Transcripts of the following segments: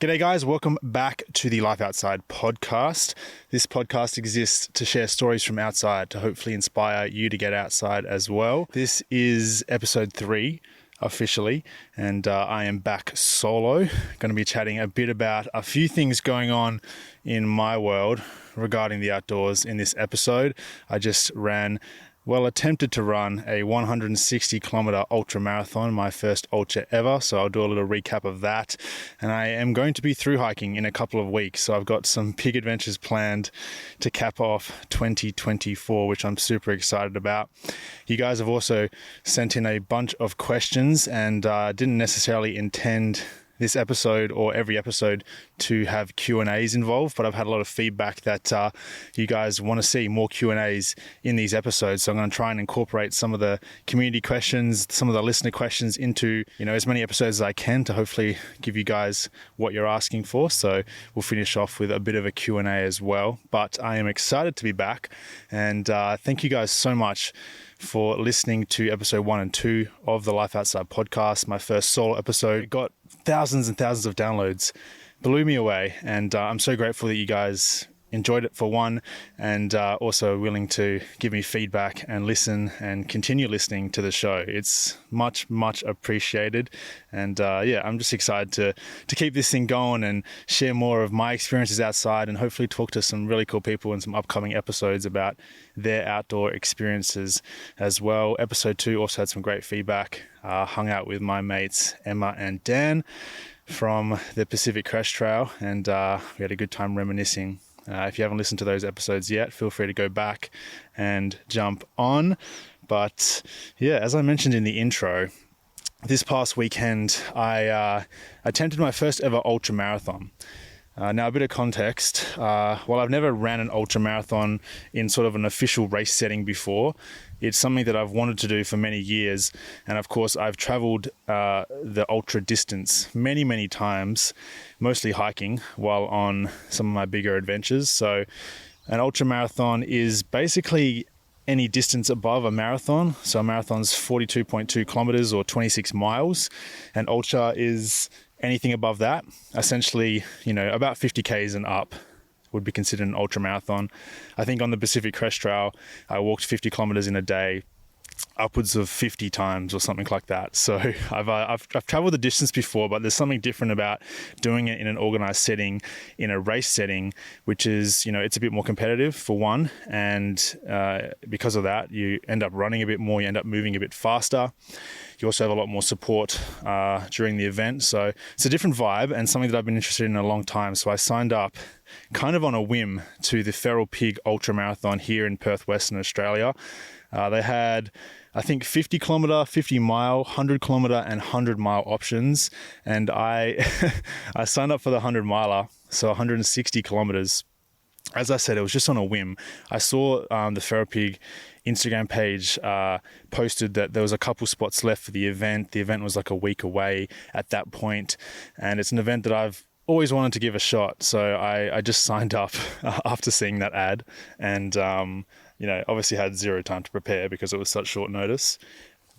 G'day guys, welcome back to the Life Outside podcast. This podcast exists to share stories from outside to hopefully inspire you to get outside as well. This is episode 3 officially, and I am back solo. Going to be chatting a bit about a few things going on in my world regarding the outdoors in this episode. I just attempted to run a 160 kilometre ultramarathon, my first ultra ever. So I'll do a little recap of that. And I am going to be through hiking in a couple of weeks. So I've got some big adventures planned to cap off 2024, which I'm super excited about. You guys have also sent in a bunch of questions, and didn't necessarily intend this episode or every episode to have Q&As involved, but I've had a lot of feedback that you guys want to see more Q&As in these episodes. So I'm going to try and incorporate some of the community questions, some of the listener questions into, as many episodes as I can to hopefully give you guys what you're asking for. So we'll finish off with a bit of a Q&A as well. But I am excited to be back, and thank you guys so much for listening to episode 1 and 2 of the Life Outside podcast, my first solo episode. It got thousands and thousands of downloads, blew me away, and I'm so grateful that you guys enjoyed it for one, and also willing to give me feedback and listen and continue listening to the show. It's much appreciated, and I'm just excited to keep this thing going and share more of my experiences outside, and hopefully talk to some really cool people in some upcoming episodes about their outdoor experiences as well. Episode 2 also had some great feedback. Hung out with my mates Emma and Dan from the Pacific Crest Trail, and we had a good time reminiscing. If you haven't listened to those episodes yet, feel free to go back and jump on. But yeah, as I mentioned in the intro, this past weekend I attempted my first ever ultramarathon. Now, a bit of context. While I've never ran an ultramarathon in sort of an official race setting before, it's something that I've wanted to do for many years. And of course, I've traveled the ultra distance many times, mostly hiking, while on some of my bigger adventures. So an ultramarathon is basically any distance above a marathon. So a marathon's 42.2 kilometers or 26 miles. And ultra is anything above that. Essentially, about 50 Ks and up would be considered an ultra marathon. I think on the Pacific Crest Trail, I walked 50 kilometers in a day, upwards of 50 times or something like that. So I've traveled the distance before, but there's something different about doing it in an organized setting, in a race setting, which is, it's a bit more competitive for one. And because of that, you end up running a bit more, you end up moving a bit faster. You also have a lot more support during the event. So it's a different vibe and something that I've been interested in a long time. So I signed up kind of on a whim to the Feral Pig Ultramarathon here in Perth, Western Australia. They had, I think, 50 kilometre, 50 mile, 100 kilometre and 100 mile options. And I signed up for the 100 miler, so 160 kilometres. As I said, it was just on a whim. I saw the Feral Pig Instagram page posted that there was a couple spots left for the event. The event was like a week away at that point, and it's an event that I've always wanted to give a shot. So I just signed up after seeing that ad, and obviously had zero time to prepare because it was such short notice.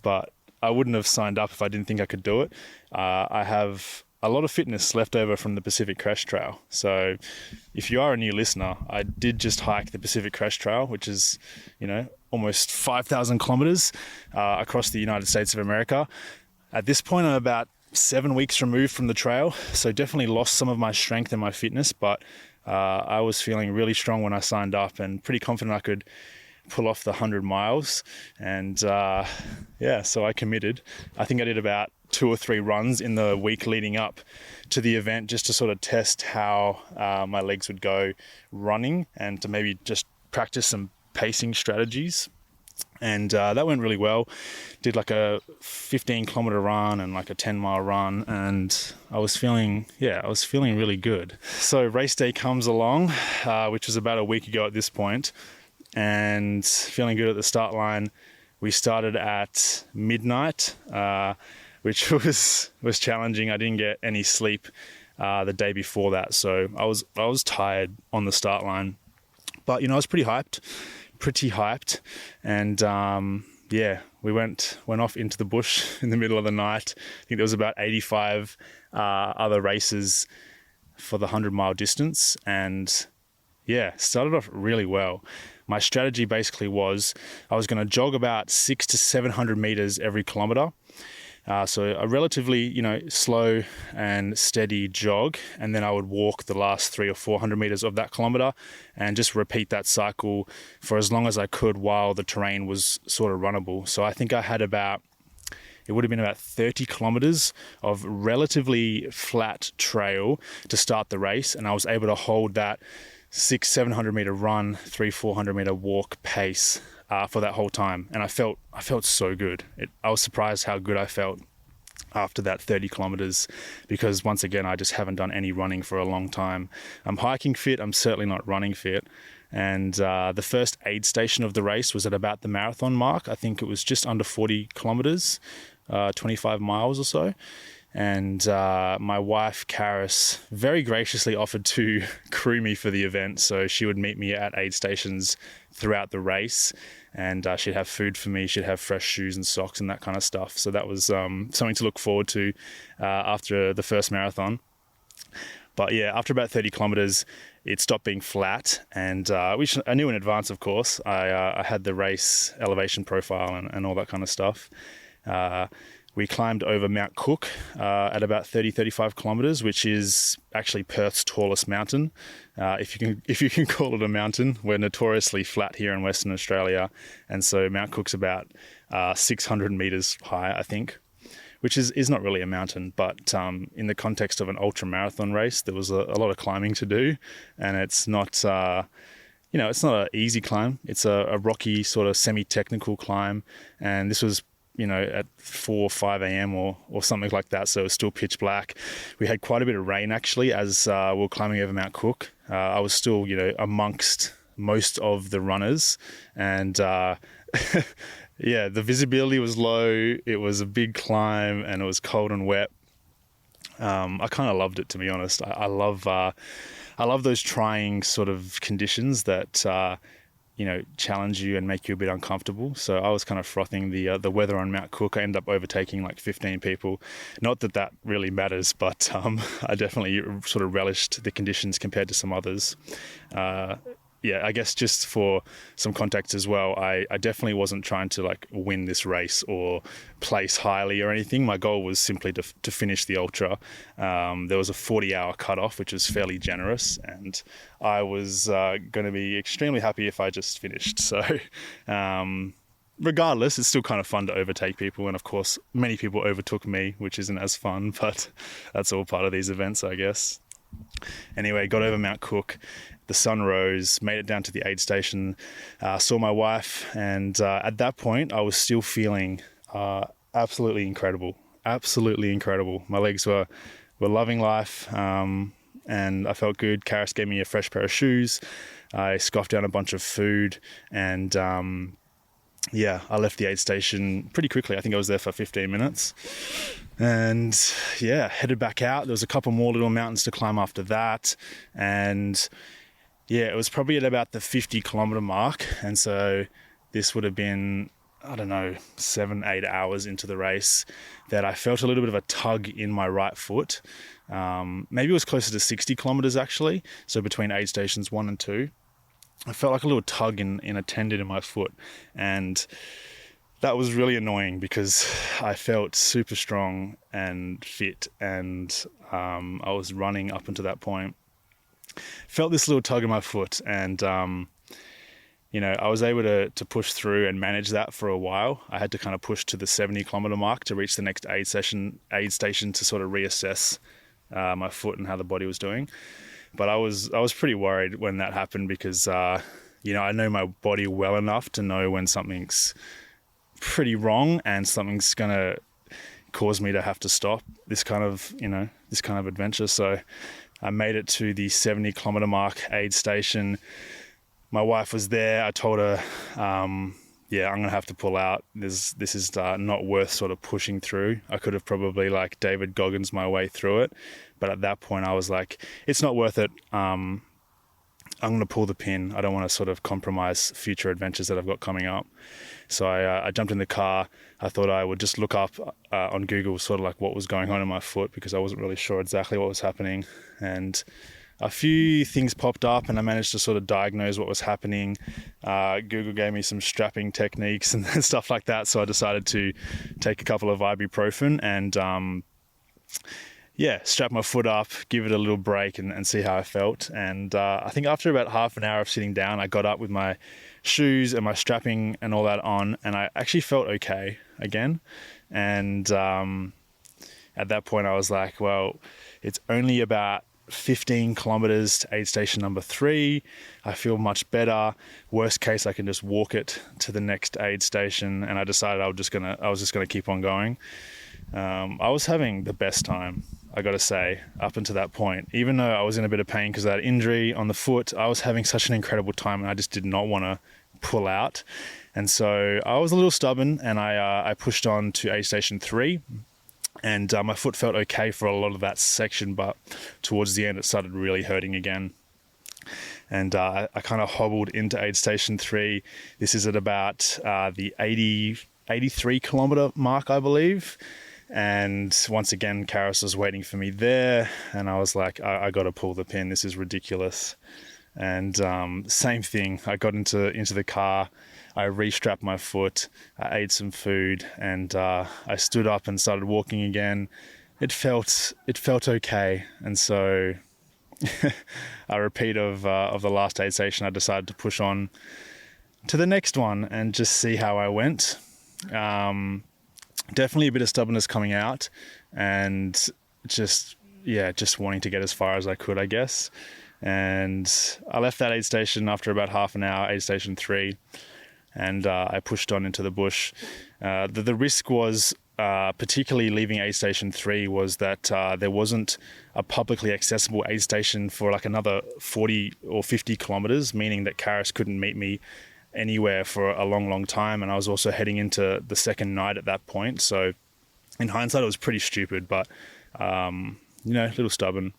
But I wouldn't have signed up if I didn't think I could do it. I have a lot of fitness left over from the Pacific Crest Trail. So if you are a new listener, I did just hike the Pacific Crest Trail, which is, almost 5,000 kilometers across the United States of America. At this point, I'm about 7 weeks removed from the trail, so definitely lost some of my strength and my fitness, but I was feeling really strong when I signed up and pretty confident I could pull off the 100 miles. And so I committed. I think I did about 2 or 3 runs in the week leading up to the event just to sort of test how my legs would go running and to maybe just practice some pacing strategies. And that went really well. Did like a 15 kilometer run and like a 10 mile run, and I was feeling really good. So race day comes along, which was about a week ago at this point, and feeling good at the start line. We started at midnight, which was challenging. I didn't get any sleep the day before that, so I was tired on the start line, but I was pretty hyped, and we went off into the bush in the middle of the night. I think there was about 85 other racers for the 100-mile distance, and yeah, started off really well. My strategy basically was I was going to jog about 600 to 700 meters every kilometer. So a relatively, slow and steady jog, and then I would walk the last 300 or 400 meters of that kilometer and just repeat that cycle for as long as I could while the terrain was sort of runnable. So I think I had it would have been about 30 kilometers of relatively flat trail to start the race, and I was able to hold that 600-700 meter run, 300-400 meter walk pace for that whole time, and I felt so good. I was surprised how good I felt after that 30 kilometers, because once again I just haven't done any running for a long time. I'm hiking fit, I'm certainly not running fit. And the first aid station of the race was at about the marathon mark. I think it was just under 40 kilometers, 25 miles or so. And my wife, Karis, very graciously offered to crew me for the event. So she would meet me at aid stations throughout the race, and she'd have food for me. She'd have fresh shoes and socks and that kind of stuff. So that was something to look forward to after the first marathon. But yeah, after about 30 kilometers, it stopped being flat, and which I knew in advance, of course. I had the race elevation profile and all that kind of stuff. We climbed over Mount Cook at about 35 kilometers, which is actually Perth's tallest mountain. If you can call it a mountain. We're notoriously flat here in Western Australia, and so Mount Cook's about 600 meters high, I think, which is not really a mountain, but in the context of an ultramarathon race, there was a lot of climbing to do, and it's not it's not an easy climb. It's a rocky sort of semi-technical climb, and this was at 4 or 5 a.m. or something like that, so it was still pitch black. We had quite a bit of rain actually as we were climbing over Mount Cook. I was still amongst most of the runners, and yeah, the visibility was low. It was a big climb, and it was cold and wet. I kind of loved it, to be honest. I love those trying sort of conditions that challenge you and make you a bit uncomfortable. So I was kind of frothing the weather on Mount Cook. I ended up overtaking like 15 people. Not that really matters, but I definitely sort of relished the conditions compared to some others. Yeah, I guess just for some context as well, I definitely wasn't trying to like win this race or place highly or anything. My goal was simply to finish the ultra. There was a 40-hour cutoff, which was fairly generous, and I was going to be extremely happy if I just finished. So regardless, it's still kind of fun to overtake people, and of course many people overtook me, which isn't as fun, but that's all part of these events, I guess. Anyway, got over Mount Cook, the sun rose, made it down to the aid station, saw my wife, and at that point I was still feeling absolutely incredible. My legs were loving life, and I felt good. Karis gave me a fresh pair of shoes. I scoffed down a bunch of food, and yeah, I left the aid station pretty quickly. I think I was there for 15 minutes. And yeah, headed back out. There was a couple more little mountains to climb after that. And yeah, it was probably at about the 50 kilometer mark. And so this would have been, 7-8 hours into the race that I felt a little bit of a tug in my right foot. Maybe it was closer to 60 kilometers actually. So between aid stations 1 and 2. I felt like a little tug in a tendon in my foot, and that was really annoying because I felt super strong and fit, and I was running up until that point. Felt this little tug in my foot, and I was able to push through and manage that for a while. I had to kind of push to the 70 kilometer mark to reach the next aid station to sort of reassess my foot and how the body was doing. But I was pretty worried when that happened because, I know my body well enough to know when something's pretty wrong and something's going to cause me to have to stop this kind of adventure. So I made it to the 70 kilometer mark aid station. My wife was there. I told her, I'm going to have to pull out. This is not worth sort of pushing through. I could have probably like David Goggins my way through it. But at that point I was like, it's not worth it. I'm going to pull the pin. I don't want to sort of compromise future adventures that I've got coming up. So I jumped in the car. I thought I would just look up on Google sort of like what was going on in my foot, because I wasn't really sure exactly what was happening. And a few things popped up and I managed to sort of diagnose what was happening. Google gave me some strapping techniques and stuff like that. So I decided to take a couple of ibuprofen and strap my foot up, give it a little break and see how I felt. And I think after about half an hour of sitting down, I got up with my shoes and my strapping and all that on, and I actually felt okay again. And at that point I was like, well, it's only about 15 kilometers to aid station number 3. I feel much better. Worst case, I can just walk it to the next aid station. And I decided I was just gonna keep on going. I was having the best time, I gotta say, up until that point. Even though I was in a bit of pain because I had injury on the foot, I was having such an incredible time and I just did not want to pull out. And so I was a little stubborn and I pushed on to aid station 3. And my foot felt okay for a lot of that section, but towards the end it started really hurting again. And I kind of hobbled into aid station 3. This is at about the 83 kilometer mark, I believe. And once again, Karis was waiting for me there, and I was like, I got to pull the pin. This is ridiculous. And same thing. I got into the car. I restrapped my foot. I ate some food, and I stood up and started walking again. It felt okay. And so, a repeat of the last aid station, I decided to push on to the next one and just see how I went. Definitely a bit of stubbornness coming out, and just wanting to get as far as I could, I guess. And I left that aid station after about half an hour, aid station 3, and I pushed on into the bush. The risk was, particularly leaving aid station 3, was that there wasn't a publicly accessible aid station for like another 40 or 50 kilometers, meaning that Karis couldn't meet me anywhere for a long time. And I was also heading into the second night at that point. So in hindsight, it was pretty stupid, but, a little stubborn.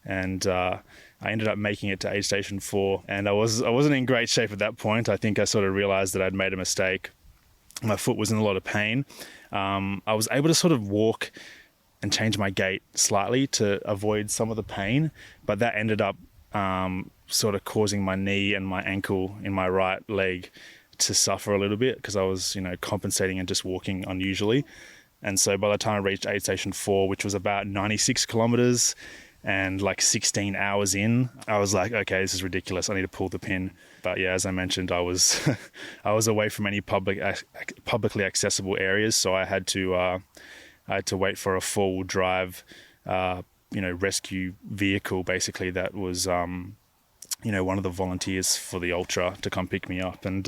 And I ended up making it to aid station 4, and I wasn't in great shape at that point. I think I sort of realized that I'd made a mistake. My foot was in a lot of pain. I was able to sort of walk and change my gait slightly to avoid some of the pain, but that ended up sort of causing my knee and my ankle in my right leg to suffer a little bit, because I was, compensating and just walking unusually. And so by the time I reached aid station 4, which was about 96 kilometers and like 16 hours in, I was like, okay, this is ridiculous. I need to pull the pin. But yeah, as I mentioned, I was I was away from any publicly accessible areas, so I had to wait for a 4-wheel drive rescue vehicle, basically, that was one of the volunteers for the ultra to come pick me up. And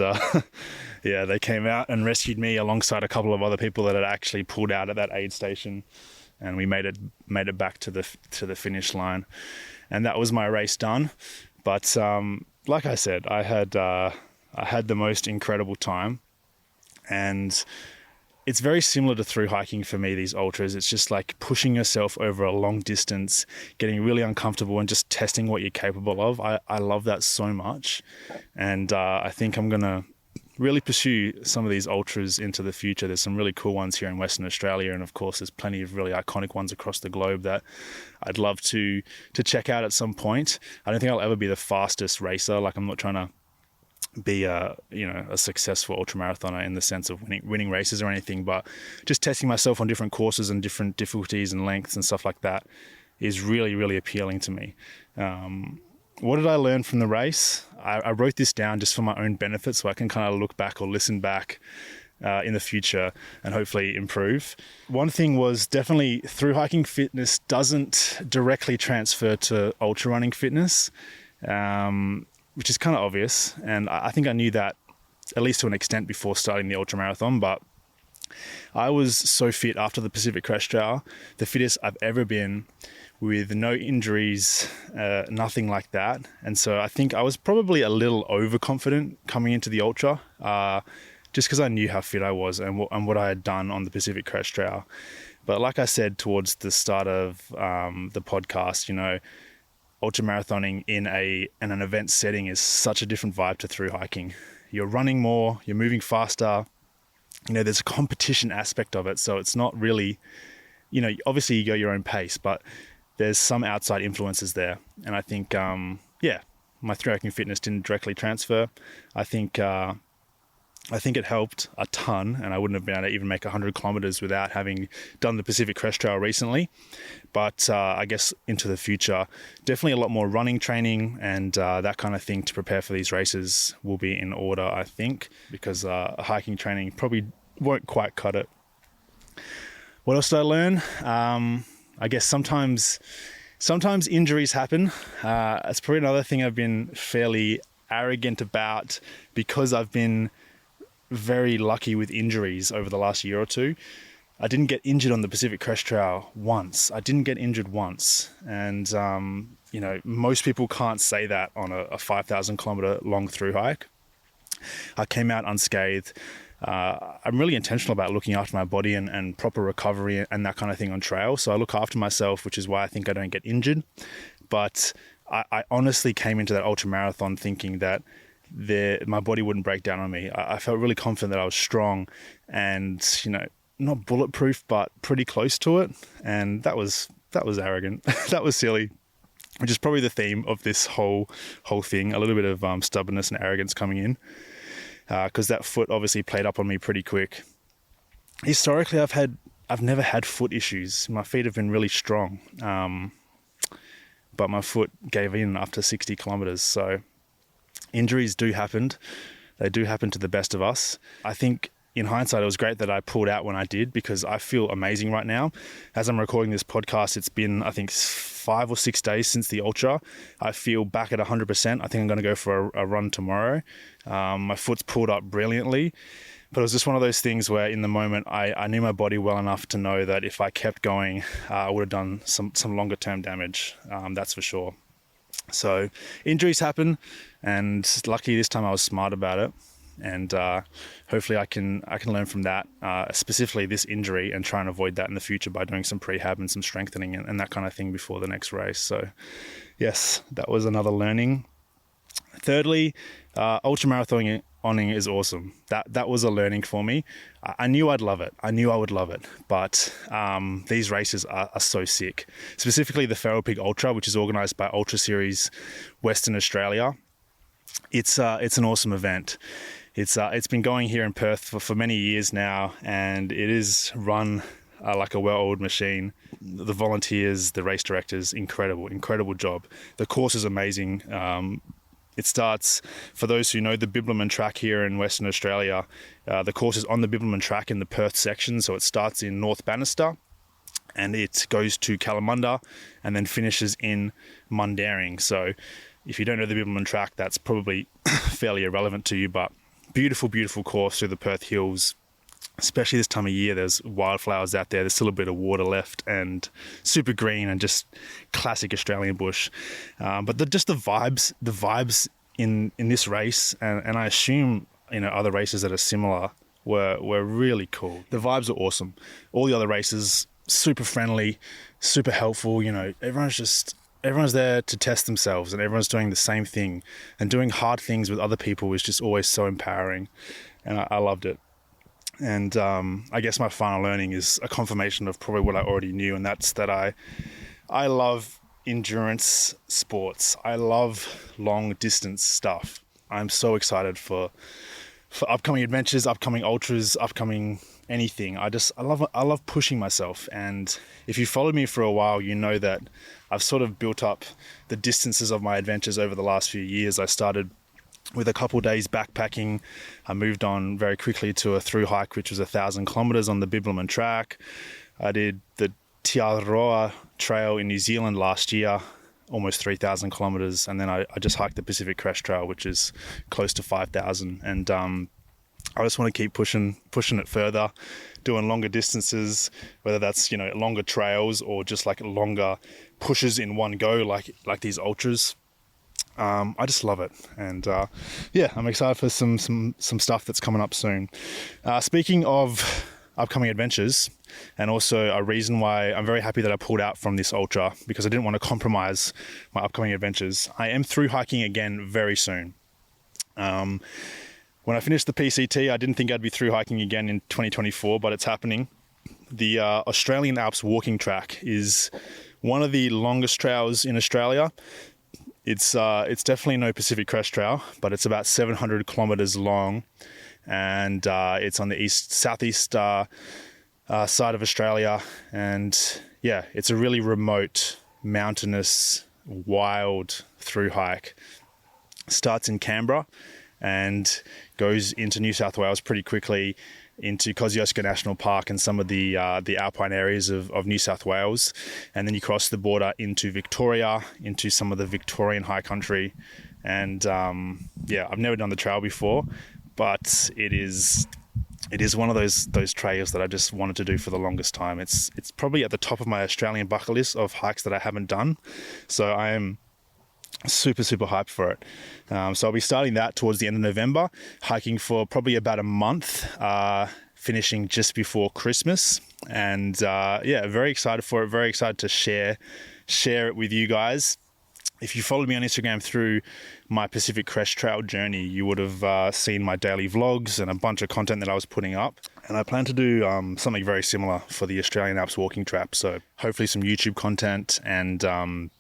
they came out and rescued me alongside a couple of other people that had actually pulled out at that aid station, and we made it back to the finish line. And that was my race done. But like I said, I had the most incredible time. And it's very similar to through hiking for me, these ultras. It's just like pushing yourself over a long distance, getting really uncomfortable and just testing what you're capable of. I love that so much. And I think I'm going to really pursue some of these ultras into the future. There's some really cool ones here in Western Australia. And of course, there's plenty of really iconic ones across the globe that I'd love to check out at some point. I don't think I'll ever be the fastest racer. Like, I'm not trying to be a successful ultramarathoner in the sense of winning races or anything, but just testing myself on different courses and different difficulties and lengths and stuff like that is really, really appealing to me. What did I learn from the race? I wrote this down just for my own benefit, so I can kind of look back or listen back in the future and hopefully improve. One thing was definitely through hiking fitness doesn't directly transfer to ultra running fitness, which is kind of obvious. And I think I knew that at least to an extent before starting the ultramarathon, but I was so fit after the Pacific Crest Trail, the fittest I've ever been, with no injuries, nothing like that. And so I think I was probably a little overconfident coming into the ultra, just because I knew how fit I was and what I had done on the Pacific Crest Trail. But like I said towards the start of the podcast, ultramarathoning in an event setting is such a different vibe to through hiking. You're running more, you're moving faster. There's a competition aspect of it. So it's not really, obviously you go your own pace, but there's some outside influences there. And I think, my through hiking fitness didn't directly transfer. I think it helped a ton, and I wouldn't have been able to even make 100 kilometers without having done the Pacific Crest Trail recently. But I guess into the future, definitely a lot more running training and that kind of thing to prepare for these races will be in order, I think, because hiking training probably won't quite cut it. What else did I learn? I guess sometimes injuries happen. It's probably another thing I've been fairly arrogant about because I've been very lucky with injuries over the last year or two. I didn't get injured on the Pacific Crest Trail once. I didn't get injured once. And, most people can't say that on a 5,000 kilometer long through hike. I came out unscathed. I'm really intentional about looking after my body and proper recovery and that kind of thing on trail. So I look after myself, which is why I think I don't get injured. But I honestly came into that ultramarathon thinking that my body wouldn't break down on me. I felt really confident that I was strong and, not bulletproof, but pretty close to it. And that was arrogant. That was silly, which is probably the theme of this whole thing. A little bit of stubbornness and arrogance coming in, because that foot obviously played up on me pretty quick. Historically, I've never had foot issues. My feet have been really strong, but my foot gave in after 60 kilometers. So injuries do happen. They do happen to the best of us. I think in hindsight, it was great that I pulled out when I did because I feel amazing right now. As I'm recording this podcast, it's been, I think, 5 or 6 days since the ultra. I feel back at 100%. I think I'm going to go for a run tomorrow. My foot's pulled up brilliantly, but it was just one of those things where in the moment, I knew my body well enough to know that if I kept going, I would have done some longer term damage. That's for sure. So injuries happen, and luckily this time I was smart about it. And hopefully I can learn from that, specifically this injury, and try and avoid that in the future by doing some prehab and some strengthening and that kind of thing before the next race. So yes, that was another learning. Thirdly, ultramarathoning is awesome. That was a learning for me. I knew I'd love it. I knew I would love it. But these races are so sick. Specifically the Feral Pig Ultra, which is organised by Ultra Series Western Australia. It's an awesome event. It's been going here in Perth for many years now, and it is run like a well-oiled machine. The volunteers, the race directors, incredible job. The course is amazing. It starts, for those who know the Bibbulmun track here in Western Australia, the course is on the Bibbulmun track in the Perth section. So it starts in North Bannister and it goes to Kalamunda and then finishes in Mundaring. So if you don't know the Bibbulmun track, that's probably fairly irrelevant to you, but beautiful course through the Perth Hills. Especially this time of year, there's wildflowers out there. There's still a bit of water left and super green and just classic Australian bush. But the vibes in this race, and I assume other races that are similar were really cool. The vibes are awesome. All the other races, super friendly, super helpful. Everyone's there to test themselves, and everyone's doing the same thing. And doing hard things with other people is just always so empowering, and I loved it. And I guess my final learning is a confirmation of probably what I already knew, and that's that I love endurance sports. I love long distance stuff. I'm so excited for upcoming adventures, upcoming ultras, upcoming anything. I love pushing myself. And if you followed me for a while, you know that I've sort of built up the distances of my adventures over the last few years. I started with a couple days backpacking. I moved on very quickly to a through hike, which was 1,000 kilometers on the Bibbulmun track. I did the Te Aroa Trail in New Zealand last year, almost 3,000 kilometers. And then I just hiked the Pacific Crest Trail, which is close to 5,000. And I just want to keep pushing it further, doing longer distances, whether that's, longer trails or just like longer pushes in one go, like these ultras. I just love it. And I'm excited for some stuff that's coming up soon. Speaking of upcoming adventures, and also a reason why I'm very happy that I pulled out from this ultra, because I didn't want to compromise my upcoming adventures. I am through hiking again very soon. When I finished the PCT, I didn't think I'd be through hiking again in 2024, but it's happening. The Australian Alps Walking Track is one of the longest trails in Australia. It's definitely no Pacific Crest Trail, but it's about 700 kilometers long, and it's on the southeast side of Australia. And yeah, it's a really remote, mountainous, wild through hike. Starts in Canberra and goes into New South Wales pretty quickly, into Kosciuszko National Park and some of the alpine areas of New South Wales, and then you cross the border into Victoria, into some of the Victorian high country. And yeah, I've never done the trail before, but it is one of those trails that I just wanted to do for the longest time. It's probably at the top of my Australian bucket list of hikes that I haven't done, so I am super hyped for it. So I'll be starting that towards the end of November, hiking for probably about a month, finishing just before Christmas. And yeah, very excited for it, very excited to share it with you guys. If you followed me on Instagram through my Pacific Crest Trail journey, you would have seen my daily vlogs and a bunch of content that I was putting up. And I plan to do something very similar for the Australian Alps Walking Track. So hopefully some YouTube content, and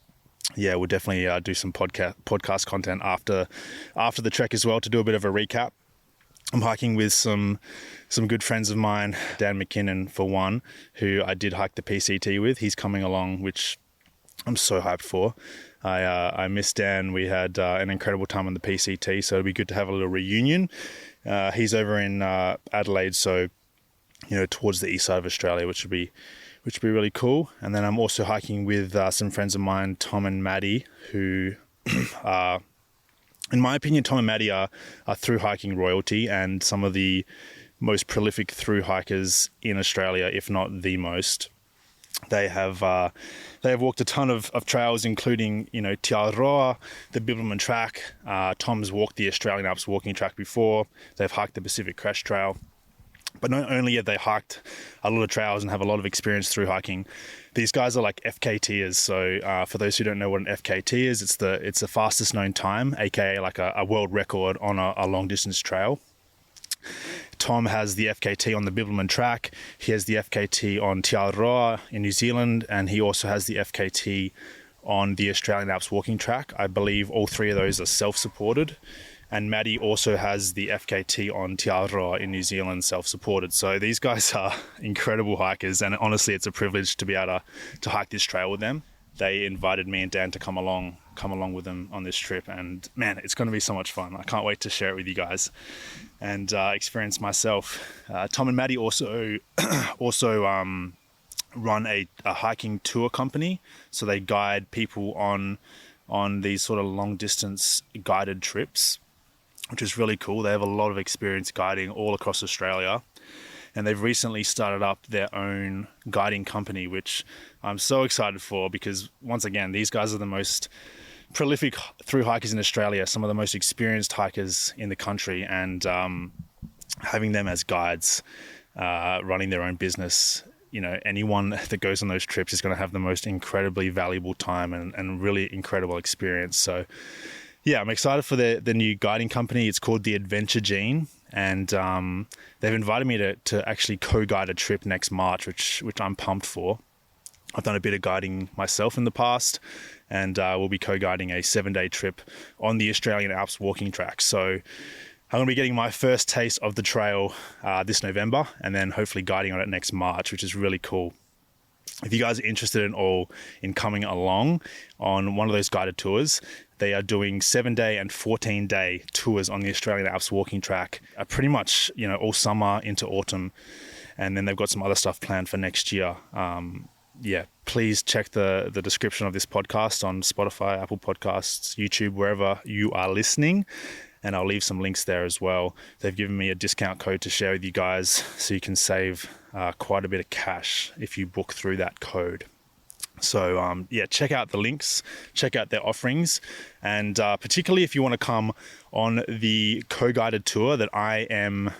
yeah, we'll definitely do some podcast content after the trek as well, to do a bit of a recap. I'm hiking with some good friends of mine, Dan McKinnon for one, who I did hike the PCT with. He's coming along, which I'm so hyped for. I miss Dan. We had an incredible time on the PCT, so it'll be good to have a little reunion. He's over in Adelaide, so towards the east side of Australia, which would be really cool. And then I'm also hiking with some friends of mine, Tom and Maddie, who are, in my opinion, Tom and Maddie are through hiking royalty, and some of the most prolific through hikers in Australia, if not the most. They have walked a ton of trails, including Te Aroa, the Bibbulmun Track. Tom's walked the Australian Alps Walking Track before. They've hiked the Pacific Crest Trail. But not only have they hiked a lot of trails and have a lot of experience through hiking, these guys are like FKTers. So for those who don't know what an FKT is, it's the fastest known time, aka like a world record on a long distance trail. Tom has the FKT on the Bibbulmun Track. He has the FKT on Te Aroa in New Zealand, and he also has the FKT on the Australian Alps Walking Track. I believe all three of those are self-supported. And Maddie also has the FKT on Te Aroa in New Zealand, self-supported. So these guys are incredible hikers, and honestly, it's a privilege to be able to hike this trail with them. They invited me and Dan to come along with them on this trip, and man, it's going to be so much fun. I can't wait to share it with you guys and experience myself. Tom and Maddie also run a hiking tour company, so they guide people on these sort of long distance guided trips, which is really cool. They have a lot of experience guiding all across Australia, and they've recently started up their own guiding company, which I'm so excited for, because once again, these guys are the most prolific through hikers in Australia, some of the most experienced hikers in the country, and having them as guides, running their own business, anyone that goes on those trips is going to have the most incredibly valuable time and really incredible experience. So yeah, I'm excited for the new guiding company. It's called the Adventure Gene, and they've invited me to actually co-guide a trip next March, which I'm pumped for. I've done a bit of guiding myself in the past, and we'll be co-guiding a 7-day trip on the Australian Alps Walking Track. So I'm going to be getting my first taste of the trail this November, and then hopefully guiding on it next March, which is really cool. If you guys are interested in coming along on one of those guided tours, they are doing 7-day and 14-day tours on the Australian Alps Walking Track, pretty much all summer into autumn, and then they've got some other stuff planned for next year. Yeah, please check the description of this podcast on Spotify, Apple Podcasts, YouTube, wherever you are listening, and I'll leave some links there as well. They've given me a discount code to share with you guys, so you can save quite a bit of cash if you book through that code. So yeah, check out the links, check out their offerings, and particularly if you want to come on the co-guided tour that I am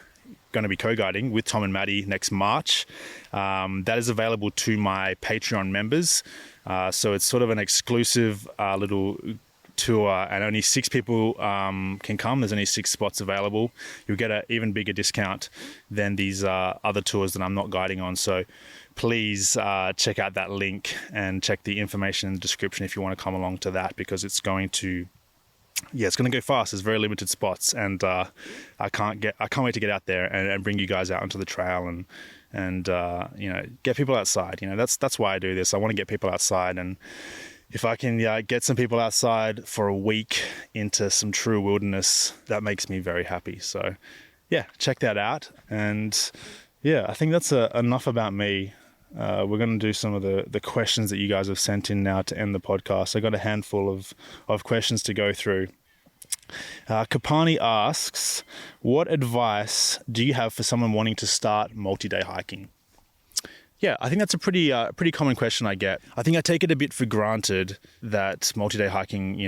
going to be co-guiding with Tom and Maddie next March. That is available to my Patreon members. So it's sort of an exclusive little tour, and only 6 people can come. There's only 6 spots available. You'll get an even bigger discount than these other tours that I'm not guiding on. So please check out that link and check the information in the description if you want to come along to that, because it's going to go fast. There's very limited spots, and I can't wait to get out there and bring you guys out onto the trail and get people outside. That's why I do this. I want to get people outside, and if I can get some people outside for a week into some true wilderness, that makes me very happy. So yeah, check that out. And yeah, I think that's enough about me. We're going to do some of the questions that you guys have sent in now to end the podcast. I got a handful of questions to go through. Kapani asks, what advice do you have for someone wanting to start multi-day hiking? Yeah, I think that's a pretty common question I get. I think I take it a bit for granted that multi-day hiking,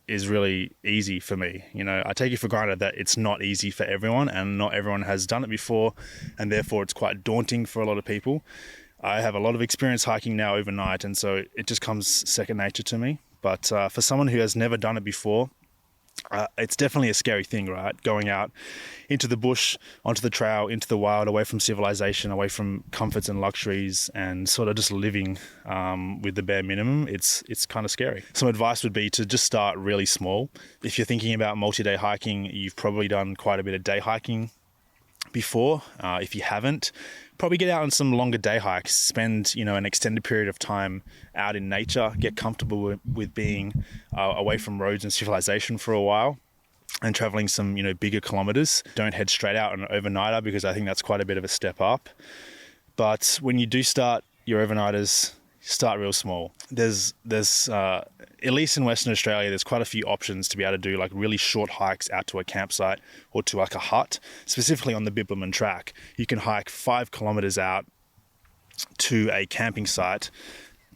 is really easy for me. I take it for granted that it's not easy for everyone, and not everyone has done it before, and therefore it's quite daunting for a lot of people. I have a lot of experience hiking now overnight, and so it just comes second nature to me. But for someone who has never done it before, it's definitely a scary thing, right? Going out into the bush, onto the trail, into the wild, away from civilization, away from comforts and luxuries, and sort of just living with the bare minimum. It's kind of scary. Some advice would be to just start really small. If you're thinking about multi-day hiking, you've probably done quite a bit of day hiking before. If you haven't, probably get out on some longer day hikes, spend an extended period of time out in nature, get comfortable with being away from roads and civilization for a while, and traveling some bigger kilometers. Don't head straight out on an overnighter, because I think that's quite a bit of a step up. But when you do start your overnighters, start real small. There's at least in Western Australia, there's quite a few options to be able to do like really short hikes out to a campsite or to like a hut. Specifically on the Bibbulmun track, you can hike 5 kilometers out to a camping site,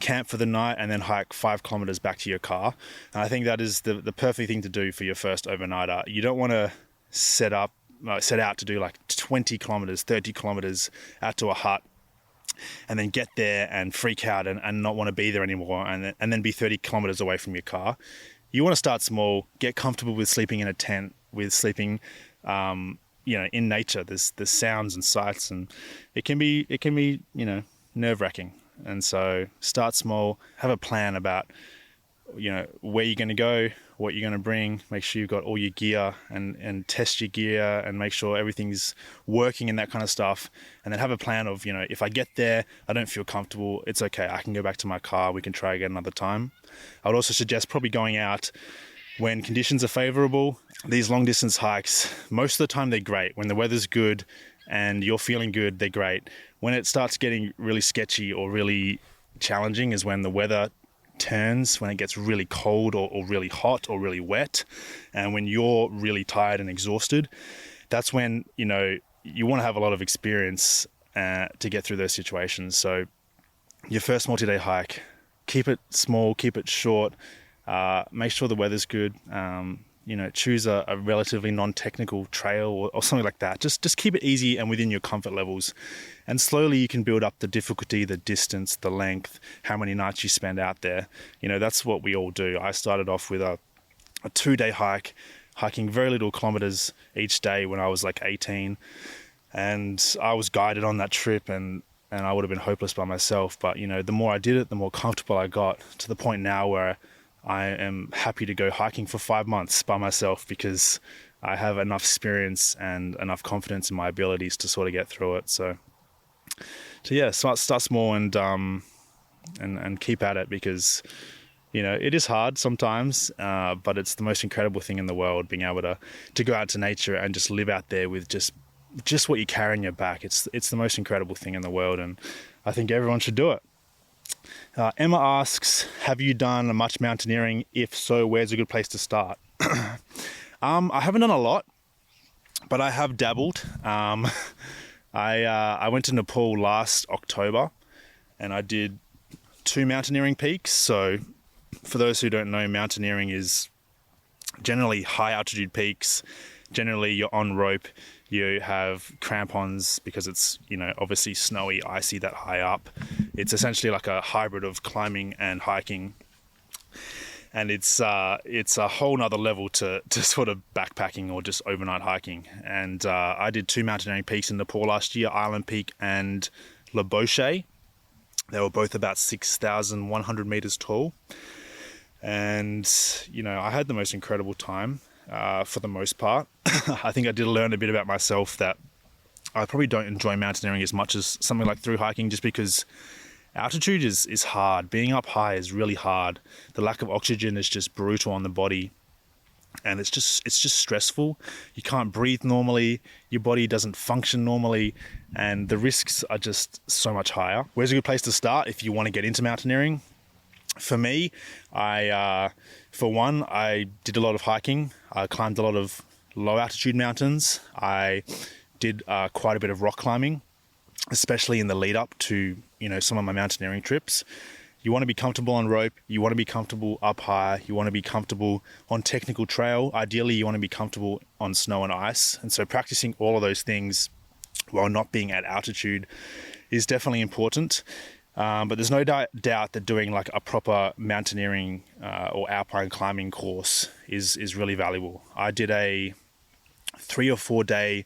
camp for the night, and then hike 5 kilometers back to your car. And I think that is the perfect thing to do for your first overnighter. You don't want to set out to do like 20 kilometers, 30 kilometers out to a hut, and then get there and freak out and not want to be there anymore, and then be 30 kilometers away from your car. You want to start small, get comfortable with sleeping in a tent, with sleeping in nature. There's sounds and sights, and it can be nerve-wracking. And so start small, have a plan about where you're going to go, what you're going to bring, make sure you've got all your gear, and test your gear and make sure everything's working and that kind of stuff. And then have a plan of, if I get there, I don't feel comfortable, it's okay, I can go back to my car, we can try again another time. I would also suggest probably going out when conditions are favorable. These long distance hikes, most of the time they're great. When the weather's good and you're feeling good, they're great. When it starts getting really sketchy or really challenging is when the weather turns, when it gets really cold or really hot or really wet, and when you're really tired and exhausted. That's when you want to have a lot of experience to get through those situations. So your first multi-day hike, keep it small, keep it short, make sure the weather's good, choose a relatively non-technical trail or something like that. Just keep it easy and within your comfort levels. And slowly you can build up the difficulty, the distance, the length, how many nights you spend out there. That's what we all do. I started off with a 2-day hike, hiking very little kilometers each day when I was like 18. And I was guided on that trip, and I would have been hopeless by myself. But, the more I did it, the more comfortable I got, to the point now where I am happy to go hiking for 5 months by myself, because I have enough experience and enough confidence in my abilities to sort of get through it. So yeah, start small and keep at it, because it is hard sometimes, but it's the most incredible thing in the world, being able to go out to nature and just live out there with just what you carry on your back. It's the most incredible thing in the world, and I think everyone should do it. Emma asks, have you done much mountaineering? If so, where's a good place to start? I haven't done a lot, but I have dabbled. I went to Nepal last October, and I did 2 mountaineering peaks. So for those who don't know, mountaineering is generally high altitude peaks. Generally you're on rope, You have crampons because it's, obviously snowy, icy that high up. It's essentially like a hybrid of climbing and hiking. And it's a whole nother level to sort of backpacking or just overnight hiking. And I did 2 mountaineering peaks in Nepal last year, Island Peak and Le Boucher. They were both about 6,100 meters tall. And, I had the most incredible time for the most part. I think I did learn a bit about myself that I probably don't enjoy mountaineering as much as something like through hiking, just because altitude is hard. Being up high is really hard. The lack of oxygen is just brutal on the body, and it's just stressful. You can't breathe normally. Your body doesn't function normally, and the risks are just so much higher. Where's a good place to start if you want to get into mountaineering? For me, I did a lot of hiking. I climbed a lot of low altitude mountains. I did quite a bit of rock climbing, especially in the lead up to some of my mountaineering trips. You want to be comfortable on rope, you want to be comfortable up high, you want to be comfortable on technical trail. Ideally, you want to be comfortable on snow and ice. And so practicing all of those things while not being at altitude is definitely important. But there's no doubt that doing like a proper mountaineering or alpine climbing course is really valuable. I did a 3 or 4 day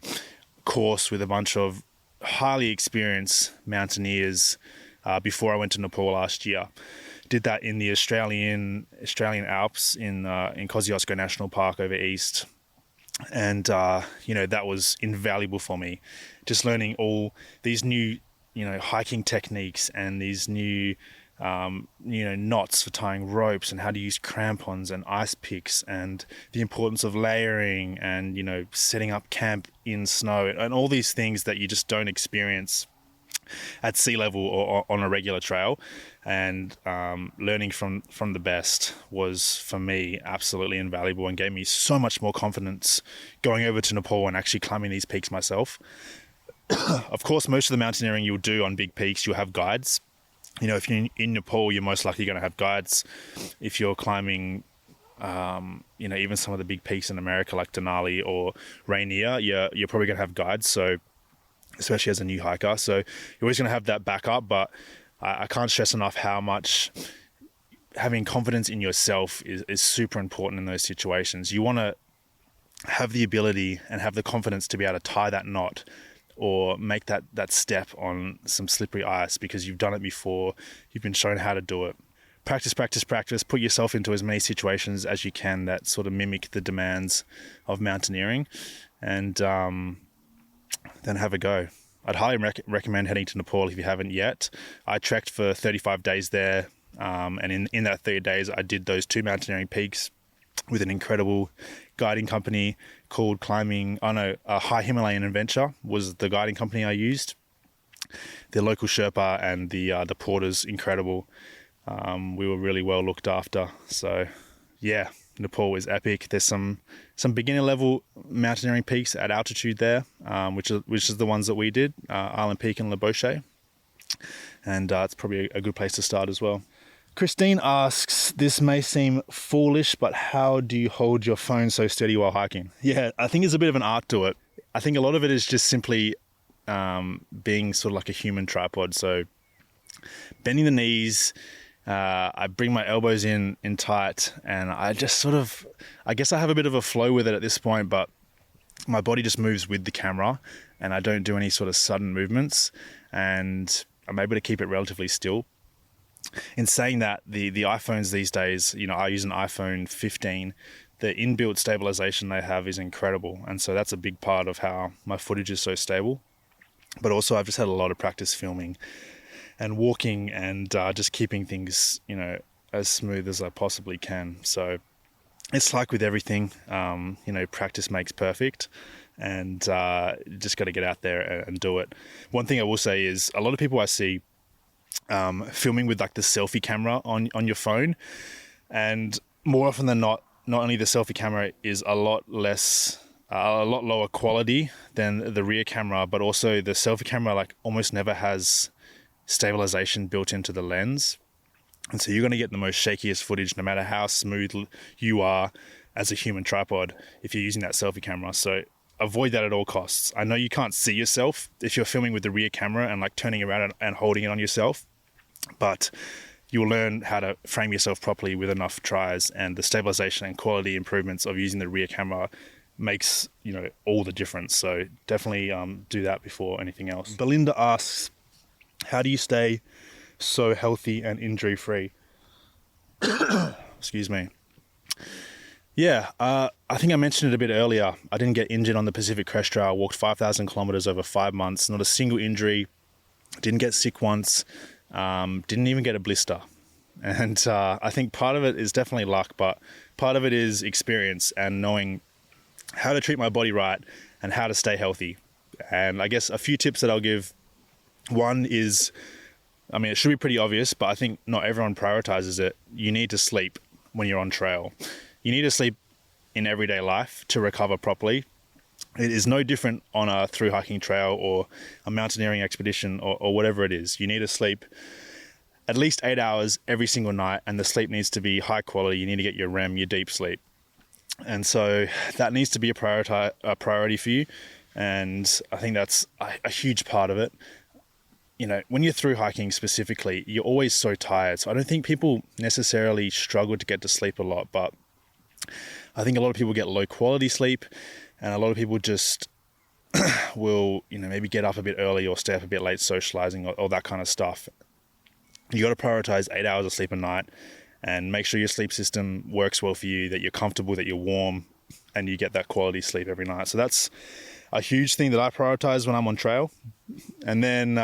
course with a bunch of highly experienced mountaineers before I went to Nepal last year. Did that in the Australian Alps in Kosciuszko National Park over east. And, that was invaluable for me. Just learning all these new, hiking techniques and these new, knots for tying ropes and how to use crampons and ice picks and the importance of layering and, setting up camp in snow and all these things that you just don't experience at sea level or on a regular trail. And learning from the best was, for me, absolutely invaluable and gave me so much more confidence going over to Nepal and actually climbing these peaks myself. Of course, most of the mountaineering you'll do on big peaks, you'll have guides. If you're in Nepal, you're most likely going to have guides. If you're climbing, even some of the big peaks in America like Denali or Rainier, you're probably going to have guides. So, especially as a new hiker, so you're always going to have that backup. But I can't stress enough how much having confidence in yourself is super important in those situations. You want to have the ability and have the confidence to be able to tie that knot or make that step on some slippery ice because you've done it before, you've been shown how to do it. Practice, put yourself into as many situations as you can that sort of mimic the demands of mountaineering, and then have a go. I'd highly recommend heading to Nepal if you haven't yet. I trekked for 35 days there, and in that 30 days I did those 2 mountaineering peaks with an incredible guiding company called High Himalayan Adventure was the guiding company I used. The local Sherpa and the porters, incredible. We were really well looked after. So yeah, Nepal is epic. There's some beginner level mountaineering peaks at altitude there, which is the ones that we did, Island Peak and Le Boucher. And it's probably a good place to start as well. Christine asks, this may seem foolish, but how do you hold your phone so steady while hiking? Yeah, I think there's a bit of an art to it. I think a lot of it is just simply being sort of like a human tripod. So bending the knees, I bring my elbows in tight, and I just I guess I have a bit of a flow with it at this point, but my body just moves with the camera and I don't do any sort of sudden movements, and I'm able to keep it relatively still. In saying that, the iPhones these days, I use an iPhone 15. The inbuilt stabilization they have is incredible, and so that's a big part of how my footage is so stable. But also I've just had a lot of practice filming and walking and just keeping things, as smooth as I possibly can. So it's like with everything, practice makes perfect, and just got to get out there and do it. One thing I will say is a lot of people I see filming with like the selfie camera on your phone, and more often than not only the selfie camera is a lot lower quality than the rear camera, but also the selfie camera like almost never has stabilization built into the lens, and so you're going to get the most shakiest footage no matter how smooth you are as a human tripod if you're using that selfie camera. So avoid that at all costs. I know you can't see yourself if you're filming with the rear camera and like turning around and holding it on yourself, but you'll learn how to frame yourself properly with enough tries, and the stabilization and quality improvements of using the rear camera makes, all the difference. So definitely do that before anything else. Belinda asks, how do you stay so healthy and injury free? Excuse me. Yeah, I think I mentioned it a bit earlier. I didn't get injured on the Pacific Crest Trail. I walked 5,000 kilometers over 5 months, not a single injury, didn't get sick once, didn't even get a blister. And I think part of it is definitely luck, but part of it is experience and knowing how to treat my body right and how to stay healthy. And I guess a few tips that I'll give. One is, it should be pretty obvious, but I think not everyone prioritizes it. You need to sleep when you're on trail. You need to sleep in everyday life to recover properly. It is no different on a through hiking trail or a mountaineering expedition or whatever it is. You need to sleep at least 8 hours every single night, and the sleep needs to be high quality. You need to get your REM, your deep sleep. And so that needs to be a priority for you. And I think that's a huge part of it. When you're through hiking specifically, you're always so tired. So I don't think people necessarily struggle to get to sleep a lot, but I think a lot of people get low quality sleep, and a lot of people just will, maybe get up a bit early or stay up a bit late socializing or that kind of stuff. You got to prioritize 8 hours of sleep a night and make sure your sleep system works well for you, that you're comfortable, that you're warm, and you get that quality sleep every night. So that's a huge thing that I prioritize when I'm on trail. And then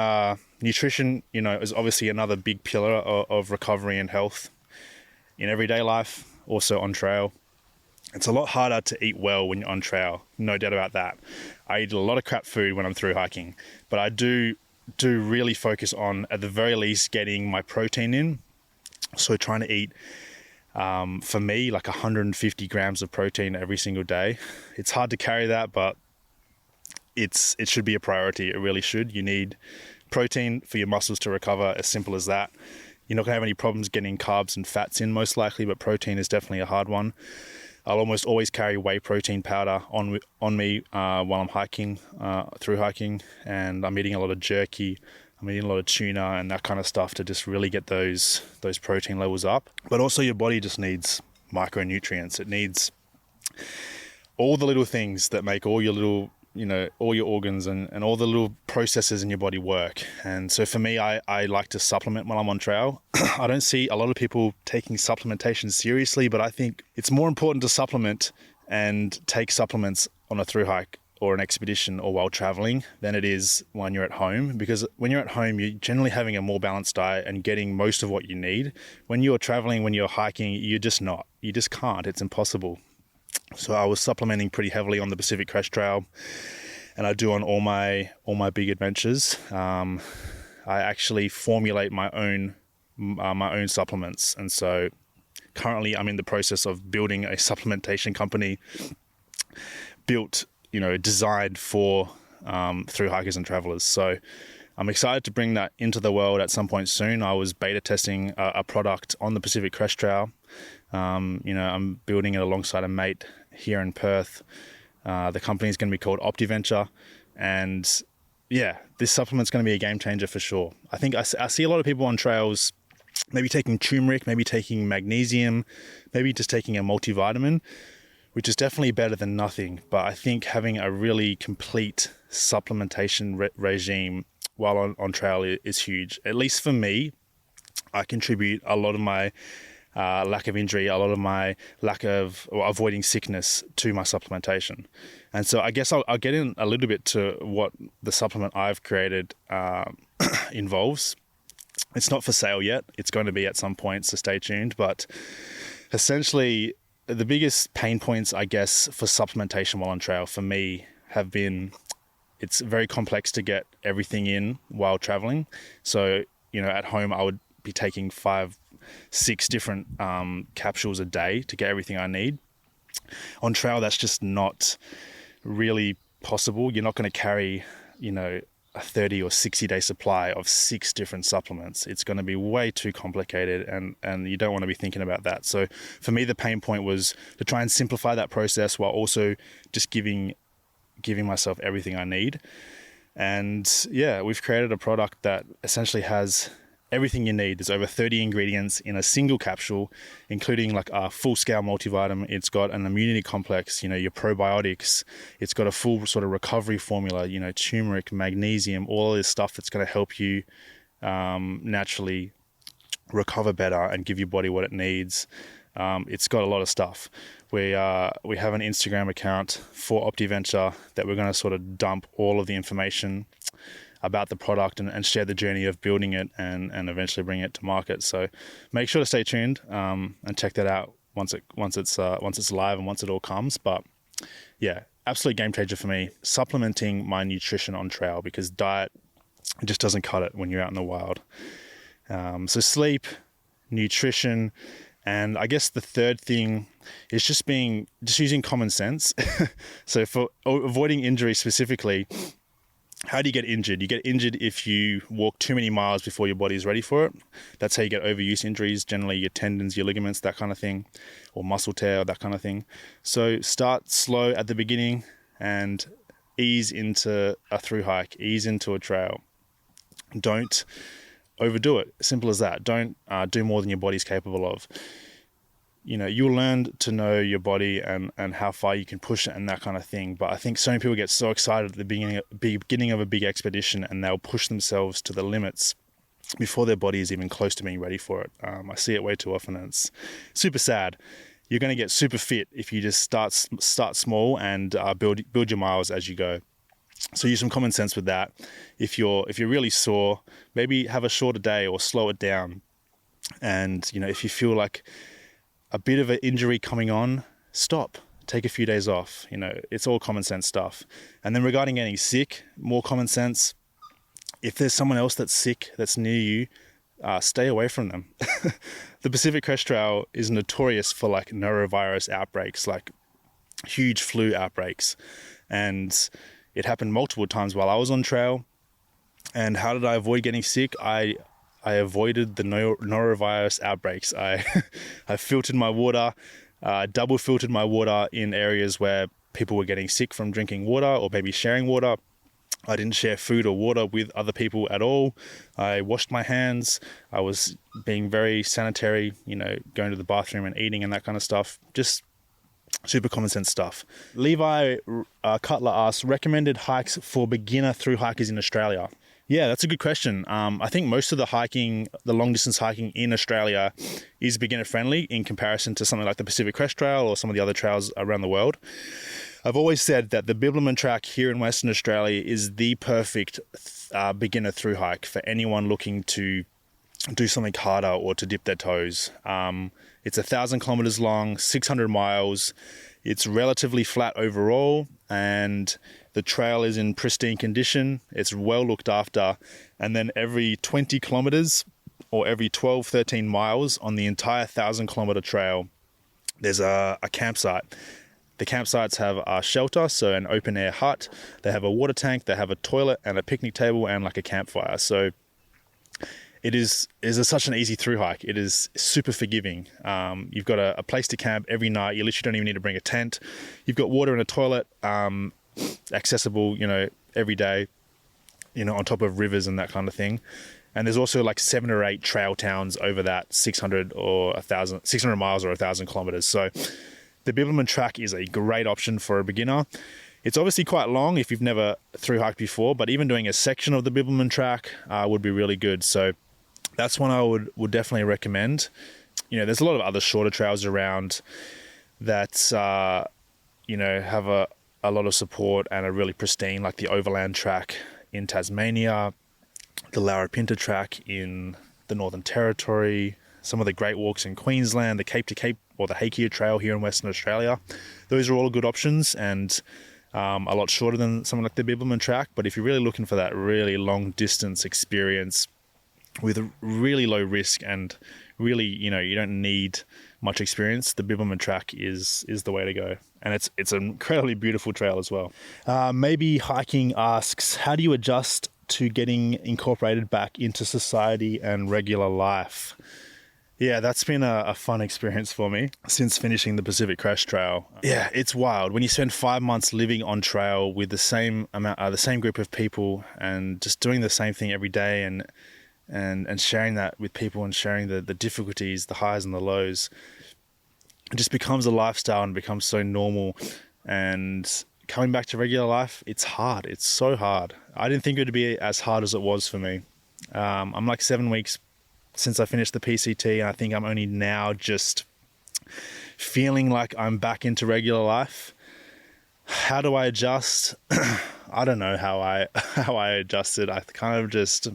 nutrition, is obviously another big pillar of recovery and health in everyday life, also on trail. It's a lot harder to eat well when you're on trail, no doubt about that. I eat a lot of crap food when I'm through hiking, but I do really focus on, at the very least, getting my protein in. So trying to eat, for me, like 150 grams of protein every single day. It's hard to carry that, but it should be a priority. It really should. You need protein for your muscles to recover, as simple as that. You're not going to have any problems getting carbs and fats in, most likely, but protein is definitely a hard one. I'll almost always carry whey protein powder on me while I'm hiking, through hiking, and I'm eating a lot of jerky. I'm eating a lot of tuna and that kind of stuff to just really get those protein levels up. But also your body just needs micronutrients. It needs all the little things that make all your little, all your organs and all the little processes in your body work. And so for me, I like to supplement when I'm on trail. I don't see a lot of people taking supplementation seriously, but I think it's more important to supplement and take supplements on a through hike or an expedition or while traveling than it is when you're at home, because when you're at home, you're generally having a more balanced diet and getting most of what you need. When you're traveling, when you're hiking, you're just not. You just can't. It's impossible. So I was supplementing pretty heavily on the Pacific Crest Trail, and I do on all my big adventures. I actually formulate my own supplements, and so currently I'm in the process of building a supplementation company designed for through hikers and travelers. So I'm excited to bring that into the world at some point soon. I was beta testing a product on the Pacific Crest Trail. I'm building it alongside a mate here in Perth. The company is going to be called OptiVenture, and this supplement's going to be a game changer for sure. I think I see a lot of people on trails maybe taking turmeric, maybe taking magnesium, maybe just taking a multivitamin, which is definitely better than nothing. But I think having a really complete supplementation regime while on trail is huge. At least for me, I contribute a lot of my lack of injury, a lot of my lack of or avoiding sickness to my supplementation. And so I guess I'll get in a little bit to what the supplement I've created involves. It's not for sale yet. It's going to be at some point, so stay tuned. But essentially, the biggest pain points, I guess, for supplementation while on trail for me have been, it's very complex to get everything in while traveling. So, at home, I would be taking 5-6 different capsules a day to get everything I need. On trail, that's just not really possible. You're not going to carry, a 30 or 60 day supply of 6 different supplements. It's going to be way too complicated, and you don't want to be thinking about that. So for me, the pain point was to try and simplify that process while also just giving giving myself everything I need. And yeah, we've created a product that essentially has everything you need. There's over 30 ingredients in a single capsule, including like a full-scale multivitamin. It's got an immunity complex, your probiotics. It's got a full sort of recovery formula, turmeric, magnesium, all of this stuff that's going to help you naturally recover better and give your body what it needs. It's got a lot of stuff. We have an Instagram account for OptiVenture that we're going to sort of dump all of the information about the product and share the journey of building it and eventually bring it to market. So make sure to stay tuned and check that out once it's live and once it all comes. But yeah, absolute game changer for me. Supplementing my nutrition on trail, because diet just doesn't cut it when you're out in the wild. So sleep, nutrition, and I guess the third thing is just using common sense. So for avoiding injury specifically, how do you get injured? You get injured if you walk too many miles before your body is ready for it. That's how you get overuse injuries, generally your tendons, your ligaments, that kind of thing, or muscle tear, that kind of thing. So start slow at the beginning and ease into a through hike, ease into a trail. Don't overdo it. Simple as that. Don't do more than your body's capable of. You'll learn to know your body and how far you can push it and that kind of thing. But I think so many people get so excited at the beginning of a big expedition, and they'll push themselves to the limits before their body is even close to being ready for it. I see it way too often, and it's super sad. You're going to get super fit if you just start small and build your miles as you go. So use some common sense with that. If you're really sore, maybe have a shorter day or slow it down. And if you feel like a bit of an injury coming on, stop, take a few days off. It's all common sense stuff. And then regarding getting sick, more common sense. If there's someone else that's sick that's near you, stay away from them. The Pacific Crest Trail is notorious for like norovirus outbreaks, like huge flu outbreaks. And it happened multiple times while I was on trail. And how did I avoid getting sick? I avoided the norovirus outbreaks. I filtered my water, double filtered my water in areas where people were getting sick from drinking water or maybe sharing water. I didn't share food or water with other people at all. I washed my hands. I was being very sanitary, going to the bathroom and eating and that kind of stuff. Just super common sense stuff. Levi Cutler asks, recommended hikes for beginner through hikers in Australia. Yeah, that's a good question. I think most of the long distance hiking in Australia is beginner friendly in comparison to something like the Pacific Crest Trail or some of the other trails around the world. I've always said that the Bibbulmun Track here in Western Australia is the perfect beginner through hike for anyone looking to do something harder or to dip their toes. It's 1,000 kilometers long, 600 miles. It's relatively flat overall, and the trail is in pristine condition. It's well looked after. And then every 20 kilometers or every 12, 13 miles on the entire 1,000 kilometer trail, there's a campsite. The campsites have a shelter, so an open air hut. They have a water tank, they have a toilet and a picnic table and like a campfire. So it is such an easy through hike. It is super forgiving. You've got a place to camp every night. You literally don't even need to bring a tent. You've got water and a toilet, accessible, every day, on top of rivers and that kind of thing. And there's also like 7 or 8 trail towns over that 600 miles or 1,000 kilometers. So the Bibbulmun Track is a great option for a beginner. It's obviously quite long if you've never through hiked before, but even doing a section of the Bibbulmun Track would be really good. So that's one I would definitely recommend. There's a lot of other shorter trails around that, have a lot of support and are really pristine, like the Overland Track in Tasmania, the Larapinta Track in the Northern Territory, some of the Great Walks in Queensland, the Cape to Cape or the Hakea Trail here in Western Australia. Those are all good options and a lot shorter than something like the Bibbulmun Track. But if you're really looking for that really long distance experience with a really low risk and really, you don't need much experience, the Bibbulmun Track is the way to go. And it's an incredibly beautiful trail as well. Maybe Hiking asks, how do you adjust to getting incorporated back into society and regular life? Yeah, that's been a fun experience for me since finishing the Pacific Crest Trail. Yeah, it's wild when you spend 5 months living on trail with the same group of people and just doing the same thing every day and sharing that with people and sharing the difficulties, the highs and the lows. It just becomes a lifestyle and becomes so normal. And coming back to regular life, it's hard. It's so hard. I didn't think it would be as hard as it was for me. I'm like 7 weeks since I finished the PCT, and I think I'm only now just feeling like I'm back into regular life. How do I adjust? I don't know how I adjusted. I kind of just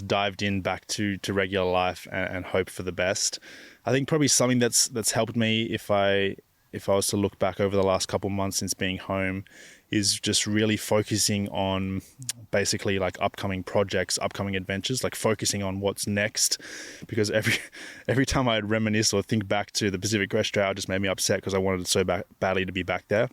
dived in back to regular life and hope for the best. I think probably something that's helped me if I was to look back over the last couple of months since being home is just really focusing on basically like upcoming projects, upcoming adventures, like focusing on what's next. Because every time I'd reminisce or think back to the Pacific Crest Trail, it just made me upset because I wanted so badly to be back there.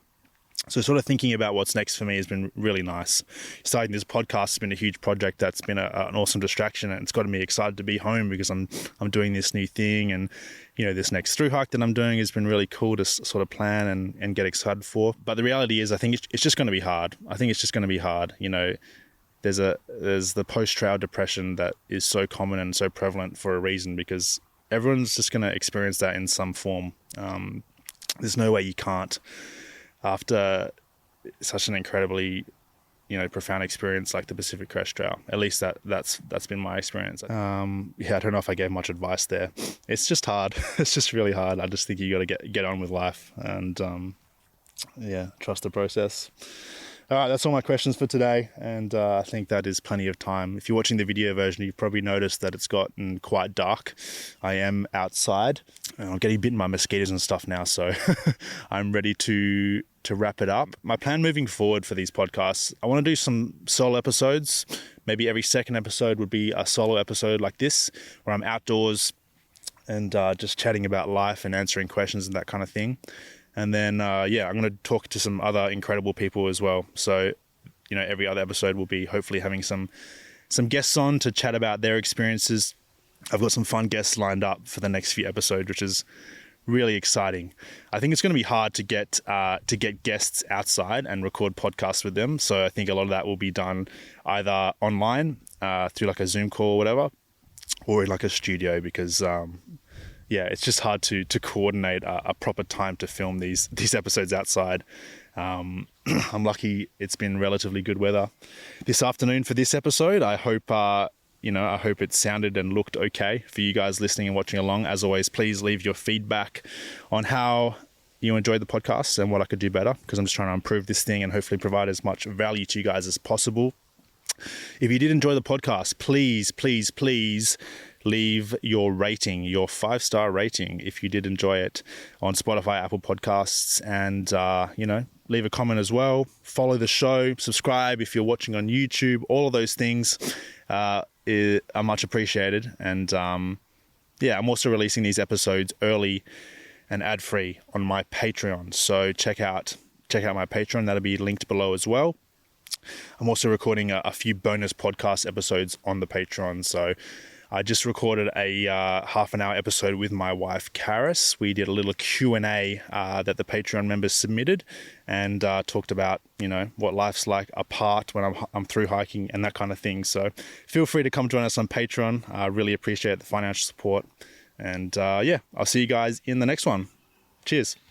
So sort of thinking about what's next for me has been really nice. Starting this podcast has been a huge project that's been an awesome distraction, and it's gotten me excited to be home because I'm doing this new thing, and this next through hike that I'm doing has been really cool to sort of plan and get excited for. But the reality is I think it's just going to be hard. I think it's just going to be hard. There's the post-trail depression that is so common and so prevalent for a reason, because everyone's just going to experience that in some form. There's no way you can't. After such an incredibly, profound experience like the Pacific Crest Trail. At least that's been my experience. I don't know if I gave much advice there. It's just hard. It's just really hard. I just think you got to get on with life and trust the process. All right, that's all my questions for today, and I think that is plenty of time. If you're watching the video version, you've probably noticed that it's gotten quite dark. I am outside, and I'm getting bitten by mosquitoes and stuff now, so I'm ready to wrap it up. My plan moving forward for these podcasts, I want to do some solo episodes. Maybe every second episode would be a solo episode like this, where I'm outdoors and just chatting about life and answering questions and that kind of thing. And then, I'm going to talk to some other incredible people as well. So, every other episode will be hopefully having some guests on to chat about their experiences. I've got some fun guests lined up for the next few episodes, which is really exciting. I think it's going to be hard to get guests outside and record podcasts with them. So I think a lot of that will be done either online through like a Zoom call or whatever, or in like a studio, because it's just hard to coordinate a proper time to film these episodes outside. I'm lucky it's been relatively good weather this afternoon for this episode. I hope it sounded and looked okay for you guys listening and watching along. As always, please leave your feedback on how you enjoyed the podcast and what I could do better, because I'm just trying to improve this thing and hopefully provide as much value to you guys as possible. If you did enjoy the podcast, please, please, please leave your rating, your 5-star rating, if you did enjoy it, on Spotify, Apple Podcasts, and, leave a comment as well. Follow the show, subscribe if you're watching on YouTube. All of those things are much appreciated. And, I'm also releasing these episodes early and ad-free on my Patreon. So check out my Patreon. That'll be linked below as well. I'm also recording a few bonus podcast episodes on the Patreon. So I just recorded a half an hour episode with my wife, Karis. We did a little Q&A that the Patreon members submitted, and talked about, what life's like apart when I'm through hiking and that kind of thing. So feel free to come join us on Patreon. I really appreciate the financial support. And I'll see you guys in the next one. Cheers.